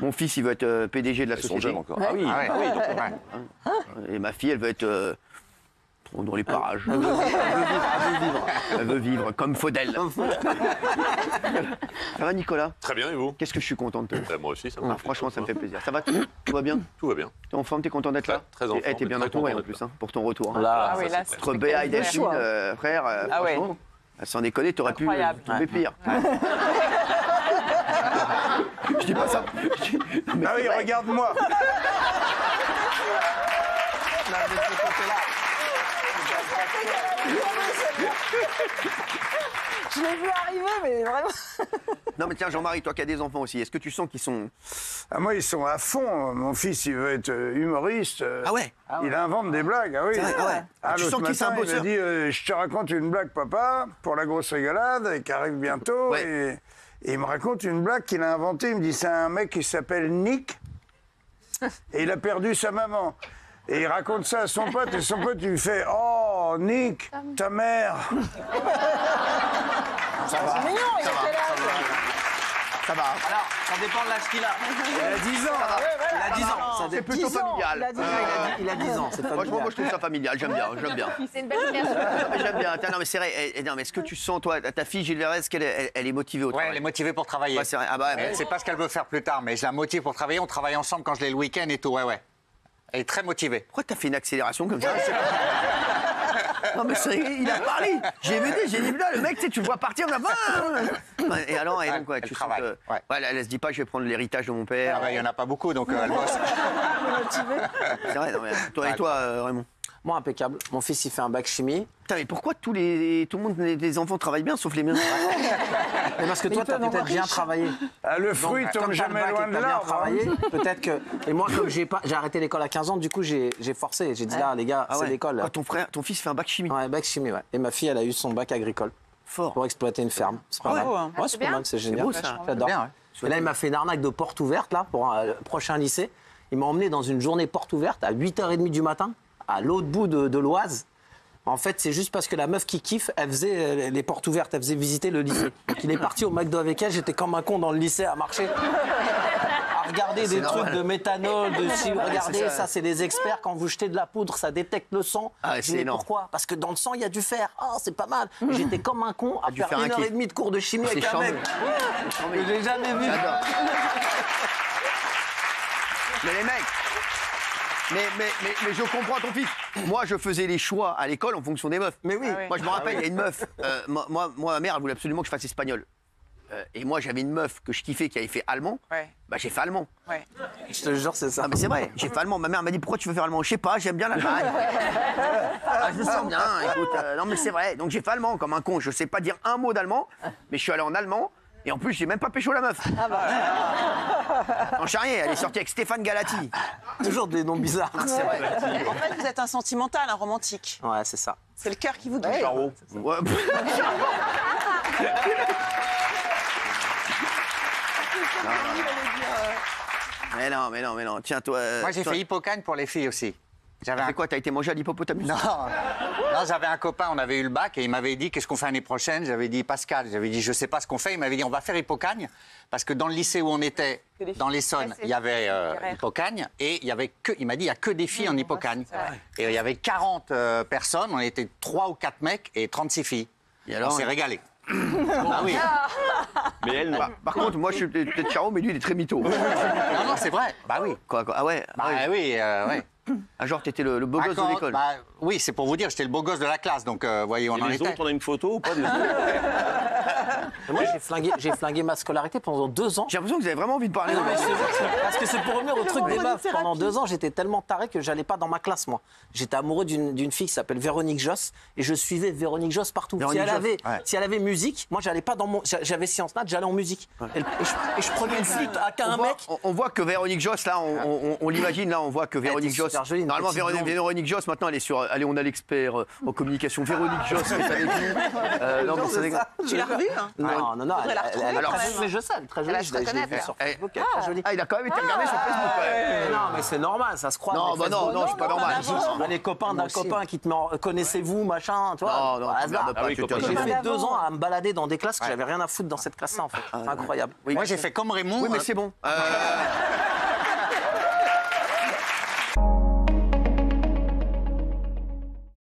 Mon fils, il veut être PDG de la Ils sont société. jeunes encore. Ah oui, Ah ouais. ah oui, donc, ouais. Et ma fille, elle veut être dans les parages. Elle veut vivre. Elle veut vivre comme Faudel. Ça va, Nicolas? Très bien, et vous? Qu'est-ce que je suis content de te voir. Moi aussi, ça me Ah, fait franchement, ça me fait plaisir. plaisir. Ça va? Tout va bien? Tout va bien. T'es en forme? T'es content d'être là? Très en forme, T'es bien très entouré content en d'être plus pour ton retour. Là, Ah oui, là, c'est Entre Béa et Delphine, frère, Ah ouais. franchement, sans déconner, t'aurais pu Incroyable. tomber pire. Je dis pas ça. Mais Ah oui, regarde-moi. Je l'ai vu arriver, mais vraiment. Non mais tiens, Jean-Marie, toi qui as des enfants aussi, est-ce que tu sens qu'ils sont... Ah, moi, ils sont à fond. Mon fils, il veut être humoriste. Ah ouais? Il invente des blagues, ah oui. vrai, ah ouais. Ah, Tu l'autre sens qu'il s'est matin, il imposé. m'a dit je te raconte une blague, papa, pour la grosse régalade, qui arrive bientôt. Ouais. Et il me raconte une blague qu'il a inventée. Il me dit c'est un mec qui s'appelle Nick, et il a perdu sa maman. Et il raconte ça à son pote, et son pote, il lui fait oh, Nick, ta mère. C'est mignon, il a quel âge? Ça va. Alors, ça dépend de l'âge qu'il a. Il a 10 ans. Il a 10 ans. Ça C'est dépend. plutôt 10 ans, familial. il a 10 ans. Il a 10 ans, c'est Franchement, moi familial. je trouve ça familial, j'aime bien, j'aime bien. C'est une belle immersion. Non, mais j'aime bien. Attends, non mais c'est vrai, non mais est-ce que tu sens, toi, ta fille Gilles Verret, elle est motivée au Ouais, travail? elle est motivée pour travailler. Ouais, c'est vrai. Ah bah, ouais, Elle sait pas ce qu'elle veut faire plus tard, mais je la motive pour travailler. On travaille ensemble quand je l'ai le week-end et tout, ouais. Elle est très motivée. Pourquoi t'as fait une accélération comme ça? Non mais c'est, il a parlé. J'ai vu là, le mec, tu le vois partir là-bas. Et alors, et donc, ouais, Elle tu sens travaille, que... ouais. Ouais, elle se dit pas, je vais prendre l'héritage de mon père. Ah bah, il y en a pas beaucoup, donc elle bosse. C'est vrai, non mais... Toi, et toi, Raymond? Moi, impeccable. Mon fils, il fait un bac chimie. Putain, mais pourquoi tout le monde, les enfants travaillent bien, sauf les miens? Mais parce que toi, t'as peut-être bien travaillé. Ah, le fruit Donc, tombe comme t'as le jamais bac loin et que de t'as bien l'arbre. travaillé, peut-être que... Et moi, comme j'ai arrêté l'école à 15 ans, du coup, j'ai forcé. J'ai dit, là, les gars, Ah c'est ouais. l'école. Ah, ton fils fait un bac chimie. Ouais, bac chimie, ouais. Et ma fille, elle a eu son bac agricole Fort. pour exploiter une ferme. C'est pas Ah ouais. mal. Hein. Ouais, c'est pas bien. mal, c'est génial. beau, ça. J'adore. Bien, ouais. Et là, il m'a fait une arnaque de porte ouverte, là, pour un prochain lycée. Il m'a emmené dans une journée porte ouverte à 8h30 du matin, à l'autre bout de l'Oise. En fait, c'est juste parce que la meuf qui kiffe, elle faisait les portes ouvertes, elle faisait visiter le lycée. Donc il est parti au McDo avec elle, j'étais comme un con dans le lycée à marcher. À regarder des trucs de méthanol, de si, regardez, ça c'est les experts, quand vous jetez de la poudre, ça détecte le sang. Ah, Je dis, c'est mais énorme. pourquoi? Parce que dans le sang, il y a du fer. Oh, c'est pas mal. Et j'étais comme un con à dû faire faire un une heure kiff. et demie de cours de chimie C'est avec un charmant. mec. Charmant. Que j'ai jamais vu. J'adore. Mais les mecs, mais je comprends ton fils. Moi, je faisais les choix à l'école en fonction des meufs. Mais oui. Ah oui. Moi, je me rappelle, il y a une meuf. Moi, ma mère, elle voulait absolument que je fasse espagnol. Et moi, j'avais une meuf que je kiffais qui avait fait allemand. Ouais, Bah, j'ai fait allemand. ouais. Je te jure, c'est ça. Ah, mais c'est vrai, j'ai fait allemand. Ma mère m'a dit pourquoi tu veux faire allemand? Je sais pas, j'aime bien l'Allemagne. Ah, je me sens bien, écoute. Non, mais c'est vrai. Donc, j'ai fait allemand comme un con. Je sais pas dire un mot d'allemand, mais je suis allé en allemand. Et en plus, j'ai même pas pécho la meuf. En charrier, elle est sortie avec Stéphane Galati. Toujours des noms bizarres. C'est vrai. En fait, vous êtes un sentimental, un romantique. Ouais, c'est ça. C'est le cœur qui vous guide. Ouais. Mais non. Tiens, toi. Moi, j'ai toi, fait Hippocagne pour les filles aussi. J'avais t'as un fait quoi? T'as été mangé à l'hippopotamus? Non, j'avais un copain, on avait eu le bac et il m'avait dit qu'est-ce qu'on fait l'année prochaine. J'avais dit Pascal, j'avais dit je sais pas ce qu'on fait. Il m'avait dit on va faire Hippocagne parce que dans le lycée où on était, Que des filles. dans l'Essonne, Ouais, c'est il y avait littéraire. Hippocagne et il y avait que, il m'a dit il y a que des filles en Hippocagne. c'est vrai. Et il y avait 40 personnes, on était 3 ou 4 mecs et 36 filles. Et alors, on s'est il- régalé. Ah oui. Mais elle, non. Par contre, moi, je suis peut-être Charo, mais lui, il est très mytho. Non, c'est vrai. Bah oui. Quoi? Ah ouais? Bah Ah ouais. oui, ouais. Ah, genre, t'étais le beau gosse de l'école. Bah, oui, c'est pour vous dire, j'étais le beau gosse de la classe, donc voyez, on Et en les était. autres, on a une photo ou pas? Et moi, j'ai flingué ma scolarité pendant 2 ans. J'ai l'impression que vous avez vraiment envie de parler. Non, mais je te jure, parce que c'est pour revenir au truc des meufs. Pendant 2 ans, j'étais tellement taré que j'allais pas dans ma classe, moi. J'étais amoureux d'une fille qui s'appelle Véronique Josse et je suivais Véronique Josse partout. Véronique Josse, Si elle avait musique, moi, j'allais pas dans mon. J'avais sciences nat, j'allais en musique. Et je prenais une flûte à un mec. On voit que Véronique Josse, là, on l'imagine, là, on voit que Véronique était Josse. super jolie, une Normalement, petite blonde. Véronique Josse, maintenant, elle est sur. Allez, on a l'expert en communication. Véronique Josse, est avec nous. Non, mais c'est rigolo. Tu l'as revu, hein? Non, Faudrait la retrouver, elle est quand très même. jolie, mais je sais, elle est très Elle jolie. a se Je l'ai reconnaître, vue là. sur Facebook, elle est très jolie. Ah, il a quand même été regardé sur Facebook. Mais non, mais c'est normal, ça se croit. Non, mais bah non, Facebook. non, c'est pas normal. Bah, les copains d'un copain qui te met connaissez-vous, machin, tu vois. Non, non, voilà, tu regardes ça. pas, Ah oui, tu copain. te- J'ai fait 2 ans à me balader dans des classes que j'avais rien à foutre dans cette classe-là, en fait. C'est incroyable. Oui. Moi, j'ai fait comme Raymond. Oui, mais c'est bon.